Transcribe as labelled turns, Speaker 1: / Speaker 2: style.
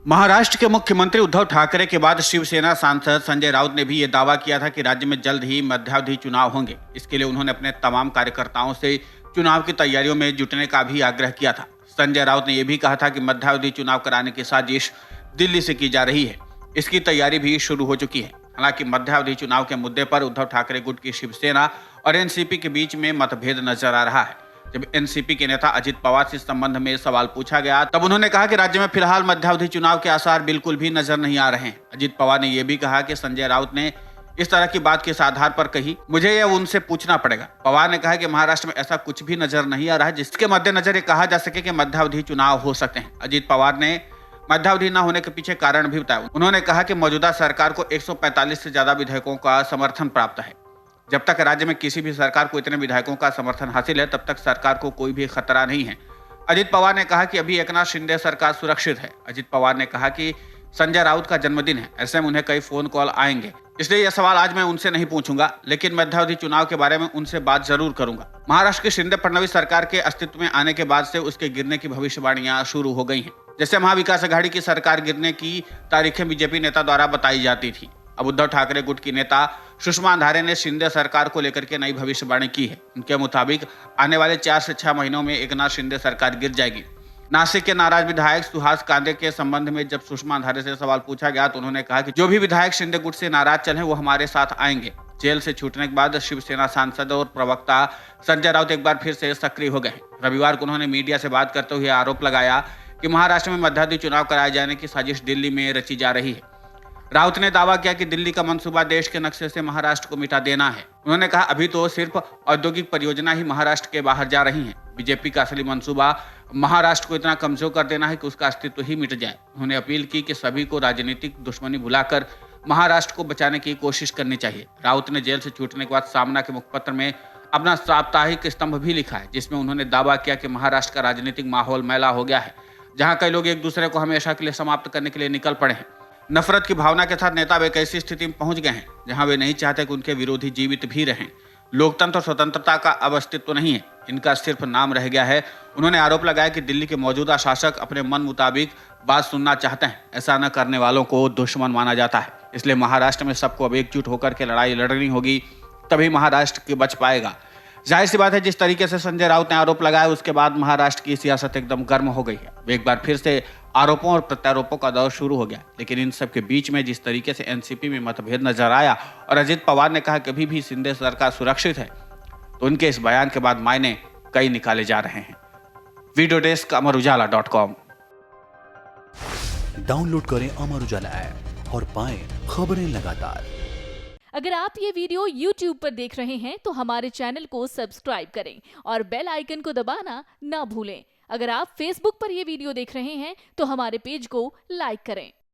Speaker 1: महाराष्ट्र के मुख्यमंत्री उद्धव ठाकरे के बाद शिवसेना सांसद संजय राउत ने भी ये दावा किया था कि राज्य में जल्द ही मध्यावधि चुनाव होंगे। इसके लिए उन्होंने अपने तमाम कार्यकर्ताओं से चुनाव की तैयारियों में जुटने का भी आग्रह किया था। संजय राउत ने यह भी कहा था कि मध्यावधि चुनाव कराने की साजिश दिल्ली से की जा रही है। इसकी तैयारी भी शुरू हो चुकी है। हालांकि मध्यावधि चुनाव के मुद्दे पर उद्धव ठाकरे गुट की शिवसेना और एनसीपी के बीच में मतभेद नजर आ रहा है। जब एनसीपी के नेता अजित पवार से इस संबंध में सवाल पूछा गया, तब उन्होंने कहा कि राज्य में फिलहाल मध्यावधि चुनाव के आसार बिल्कुल भी नजर नहीं आ रहे हैं। अजित पवार ने यह भी कहा कि संजय राउत ने इस तरह की बात किस आधार पर कही, मुझे यह उनसे पूछना पड़ेगा। पवार ने कहा कि महाराष्ट्र में ऐसा कुछ भी नजर नहीं आ रहा है जिसके मद्देनजर ये कहा जा सके कि मध्यावधि चुनाव हो सकते हैं। अजित पवार ने मध्यावधि न होने के पीछे कारण भी बताया। उन्होंने कहा कि मौजूदा सरकार को 145 से ज्यादा विधेयकों का समर्थन प्राप्त है। जब तक राज्य में किसी भी सरकार को इतने विधायकों का समर्थन हासिल है, तब तक सरकार को कोई भी खतरा नहीं है। अजित पवार ने कहा कि अभी एकनाथ शिंदे सरकार सुरक्षित है। अजित पवार ने कहा कि संजय राउत का जन्मदिन है, ऐसे में उन्हें कई फोन कॉल आएंगे, इसलिए यह सवाल आज मैं उनसे नहीं पूछूंगा, लेकिन मध्यावधि चुनाव के बारे में उनसे बात जरूर करूंगा। महाराष्ट्र की शिंदे फडणवीस सरकार के अस्तित्व में आने के बाद से उसके गिरने की भविष्यवाणियां शुरू हो गई हैं। जैसे महाविकास अघाड़ी की सरकार गिरने की तारीखें बीजेपी नेता द्वारा बताई जाती थी। अब उद्धव ठाकरे गुट की नेता सुषमा अंधारे ने शिंदे सरकार को लेकर के नई भविष्यवाणी की है। उनके मुताबिक आने वाले 4 से 6 महीनों में एकनाथ शिंदे सरकार गिर जाएगी। नासिक के नाराज विधायक सुहास कांदे के संबंध में जब सुषमा अंधारे से सवाल पूछा गया, तो उन्होंने कहा कि जो भी विधायक शिंदे गुट से नाराज चले वो हमारे साथ आएंगे। जेल से छूटने के बाद शिवसेना सांसद और प्रवक्ता संजय राउत एक बार फिर से सक्रिय हो गए। रविवार को उन्होंने मीडिया से बात करते हुए आरोप लगाया कि महाराष्ट्र में मध्यावधि चुनाव कराए जाने की साजिश दिल्ली में रची जा रही है। राउत ने दावा किया कि दिल्ली का मंसूबा देश के नक्शे से महाराष्ट्र को मिटा देना है। उन्होंने कहा अभी तो सिर्फ औद्योगिक परियोजना ही महाराष्ट्र के बाहर जा रही हैं। बीजेपी का असली मंसूबा महाराष्ट्र को इतना कमजोर कर देना है कि उसका अस्तित्व ही मिट जाए। उन्होंने अपील की कि सभी को राजनीतिक दुश्मनी भुलाकर महाराष्ट्र को बचाने की कोशिश करनी चाहिए। राउत ने जेल से छूटने के बाद सामना के मुखपत्र में अपना साप्ताहिक स्तंभ भी लिखा है, जिसमें उन्होंने दावा किया कि महाराष्ट्र का राजनीतिक माहौल मैला हो गया है, जहां कई लोग एक दूसरे को हमेशा के लिए समाप्त करने के लिए निकल पड़े हैं। नफरत की भावना के साथ नेता वे एक ऐसी स्थिति में पहुंच गए हैं जहां वे नहीं चाहते कि उनके विरोधी जीवित भी रहें। लोकतंत्र और स्वतंत्रता का अब अस्तित्व नहीं है, इनका सिर्फ नाम रह गया है। उन्होंने आरोप लगाया कि दिल्ली के मौजूदा शासक अपने मन मुताबिक बात सुनना चाहते हैं। ऐसा न करने वालों को दुश्मन माना जाता है। इसलिए महाराष्ट्र में सबको अब एकजुट होकर के लड़ाई लड़नी होगी, तभी महाराष्ट्र की बच पाएगा। जाहिर सी बात है, जिस तरीके से संजय राउत ने आरोप लगाया, उसके बाद महाराष्ट्र की सियासत एकदम गर्म हो गई है। एक बार फिर से आरोपों और प्रत्यारोपों का दौर शुरू हो गया। लेकिन इन सब के बीच में जिस तरीके से एनसीपी में मतभेद नजर आया और अजित पवार ने कहा कभी भी शिंदे सरकार सुरक्षित है, तो उनके इस बयान के बाद मायने कई निकाले जा रहे हैं। Video desk अमरउजाला.com।
Speaker 2: डाउनलोड करें अमर उजाला ऐप और पाएं खबरें लगातार।
Speaker 3: अगर आप ये वीडियो YouTube पर देख रहे हैं तो हमारे चैनल को सब्सक्राइब करें और बेल आइकन को दबाना ना भूलें। अगर आप Facebook पर ये वीडियो देख रहे हैं तो हमारे पेज को लाइक करें।